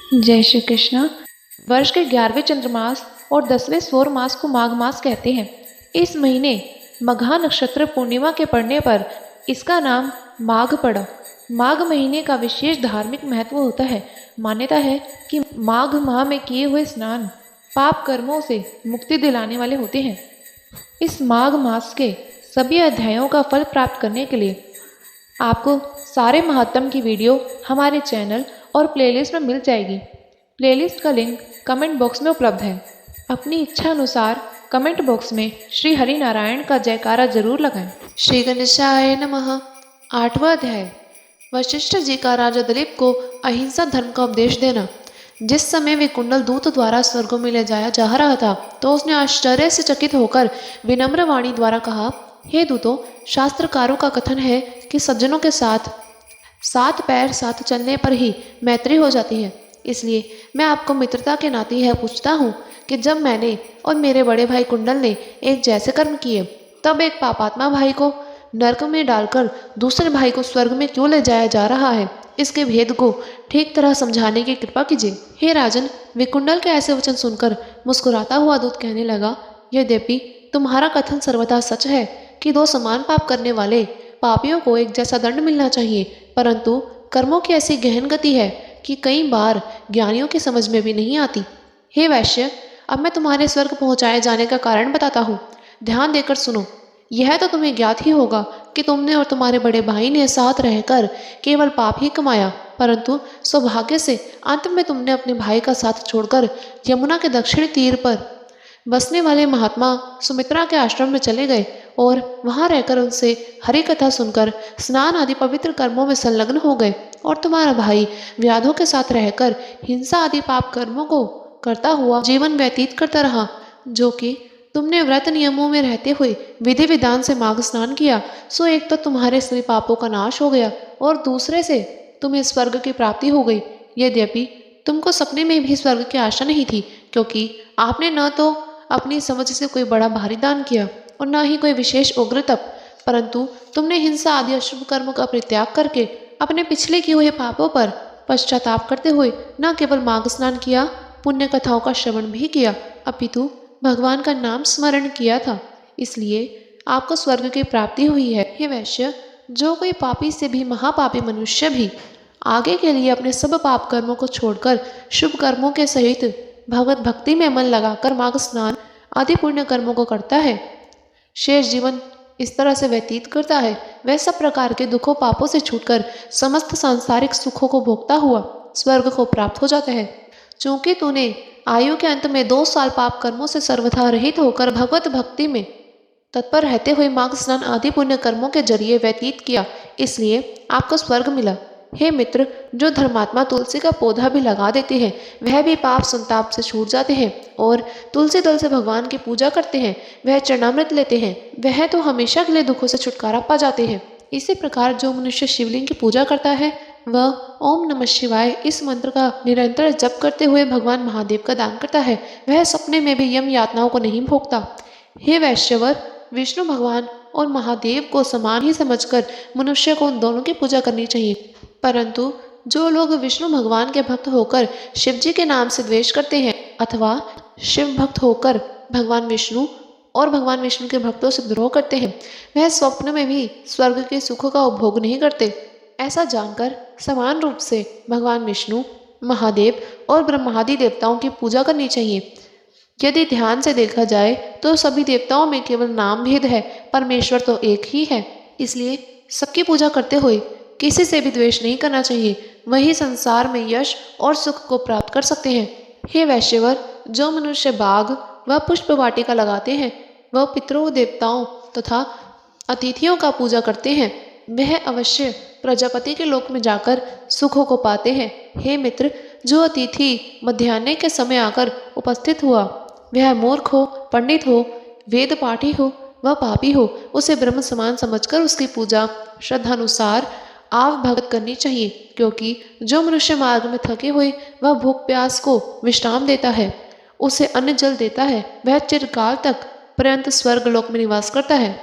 जय श्री कृष्ण। वर्ष के 11वें चंद्रमास और 10वें सौर मास को माघ मास कहते हैं। इस महीने मघा नक्षत्र पूर्णिमा के पड़ने पर इसका नाम माघ पड़ा। माघ महीने का विशेष धार्मिक महत्व होता है। मान्यता है कि माघ माह में किए हुए स्नान पाप कर्मों से मुक्ति दिलाने वाले होते हैं। इस माघ मास के सभी अध्यायों का फल प्राप्त करने के लिए आपको सारे महात्म की वीडियो हमारे चैनल और प्लेलिस्ट में मिल जाएगी। प्लेलिस्ट का लिंक कमेंट बॉक्स में उपलब्ध है। अपनी इच्छा अनुसार कमेंट बॉक्स में श्री हरि नारायण का जयकारा जरूर लगाएं। श्री गणेशाय नमः। 8वां अध्याय। वशिष्ठ जी का राजा दिलीप को अहिंसा धर्म का उपदेश देना। जिस समय वे कुंडल दूत द्वारा स्वर्ग में ले जाया जा रहा था तो उसने आश्चर्य से चकित होकर विनम्र वाणी द्वारा कहा, हे दूतों, शास्त्रकारों का कथन है कि सज्जनों के साथ 7 पैर साथ चलने पर ही मैत्री हो जाती है। इसलिए मैं आपको मित्रता के नाते यह पूछता हूँ कि जब मैंने और मेरे बड़े भाई कुंडल ने एक जैसे कर्म किए तब एक पापात्मा भाई को नरक में डालकर दूसरे भाई को स्वर्ग में क्यों ले जाया जा रहा है? इसके भेद को ठीक तरह समझाने की कृपा कीजिए। हे राजन, विकुंडल के ऐसे वचन सुनकर मुस्कुराता हुआ दूत कहने लगा, यद्यपि तुम्हारा कथन सर्वथा सच है कि 2 समान पाप करने वाले पापियों को एक जैसा दंड मिलना चाहिए, परंतु कर्मों की ऐसी गहन गति है कि कई बार ज्ञानियों की समझ में भी नहीं आती। हे वैश्य, अब मैं तुम्हारे स्वर्ग पहुंचाए जाने का कारण बताता हूँ। ध्यान देकर सुनो। यह तो तुम्हें ज्ञात ही होगा कि तुमने और तुम्हारे बड़े भाई ने साथ रहकर केवल पाप ही कमाया, परंतु सौभाग्य से अंत में तुमने अपने भाई का साथ छोड़कर यमुना के दक्षिण तीर पर बसने वाले महात्मा सुमित्रा के आश्रम में चले गए और वहां रहकर उनसे हरि कथा सुनकर स्नान आदि पवित्र कर्मों में संलग्न हो गए। और तुम्हारा भाई व्याधों के साथ रहकर हिंसा आदि पाप कर्मों को करता हुआ जीवन व्यतीत करता रहा। जो कि तुमने व्रत नियमों में रहते हुए विधि विधान से माघ स्नान किया, सो एक तो तुम्हारे सभी पापों का नाश हो गया और दूसरे से तुम्हें स्वर्ग की प्राप्ति हो गई। यद्यपि तुमको सपने में भी स्वर्ग की आशा नहीं थी, क्योंकि आपने न तो अपनी समझ से कोई बड़ा भारी दान किया और न ही कोई विशेष उग्र तप, परंतु तुमने हिंसा आदि अशुभ कर्म का परित्याग करके अपने पिछले किए हुए पापों पर पश्चाताप करते हुए न केवल माघ स्नान किया, पुण्य कथाओं का श्रवण भी किया, अपितु भगवान का नाम स्मरण किया था। इसलिए आपको स्वर्ग की प्राप्ति हुई है। हे वैश्य, जो कोई पापी से भी महापापी मनुष्य भी आगे के लिए अपने सब पाप कर्मों को छोड़कर शुभ कर्मों के सहित भगवत भक्ति में मन लगाकर माघ स्नान आदि पुण्य कर्मों को करता है, शेष जीवन इस तरह से व्यतीत करता है, वह सब प्रकार के दुखों पापों से छूटकर समस्त सांसारिक सुखों को भोगता हुआ स्वर्ग को प्राप्त हो जाता है। चूंकि तूने आयु के अंत में 2 साल पाप कर्मों से सर्वथा रहित होकर भगवत भक्ति में तत्पर रहते हुए माघ स्नान आदि पुण्य कर्मों के जरिए व्यतीत किया, इसलिए आपको स्वर्ग मिला। हे मित्र, जो धर्मात्मा तुलसी का पौधा भी लगा देते हैं वह भी पाप संताप से छूट जाते हैं, और तुलसी दल से भगवान की पूजा करते हैं वह चरणामृत लेते हैं, वह तो हमेशा के लिए दुखों से छुटकारा पा जाते हैं। इसी प्रकार जो मनुष्य शिवलिंग की पूजा करता है वह ओम नमः शिवाय इस मंत्र का निरंतर जप करते हुए भगवान महादेव का दान करता है, वह सपने में भी यम यातनाओं को नहीं भोगता। हे वैश्यवर, विष्णु भगवान और महादेव को समान ही समझकर मनुष्य को उन दोनों की पूजा करनी चाहिए, परंतु जो लोग विष्णु भगवान के भक्त होकर शिव जी के नाम से द्वेष करते हैं अथवा शिव भक्त होकर भगवान विष्णु और भगवान विष्णु के भक्तों से द्रोह करते हैं, वह स्वप्न में भी स्वर्ग के सुखों का उपभोग नहीं करते। ऐसा जानकर समान रूप से भगवान विष्णु, महादेव और ब्रह्मादि देवताओं की पूजा करनी चाहिए। यदि ध्यान से देखा जाए तो सभी देवताओं में केवल नाम भेद है, परमेश्वर तो एक ही है। इसलिए सबकी पूजा करते हुए किसी से भी द्वेष नहीं करना चाहिए, वही संसार में यश और सुख को प्राप्त कर सकते हैं। हे वैश्यवर, जो मनुष्य बाग व पुष्प वाटिका लगाते हैं वह पितरों, देवताओं तथा अतिथियों का पूजा करते हैं, वह अवश्य प्रजापति के लोक में जाकर सुखों को पाते हैं। हे मित्र, जो अतिथि मध्याह्न के समय आकर उपस्थित हुआ वह मूर्ख हो, पंडित हो, वेद पाठी हो वह पापी हो, उसे ब्रह्म समान समझकर उसकी पूजा श्रद्धानुसार आव भगत करनी चाहिए, क्योंकि जो मनुष्य मार्ग में थके हुए वह भूख प्यास को विश्राम देता है, उसे अन्न जल देता है, वह चिरकाल तक पर्यंत स्वर्ग लोक में निवास करता है।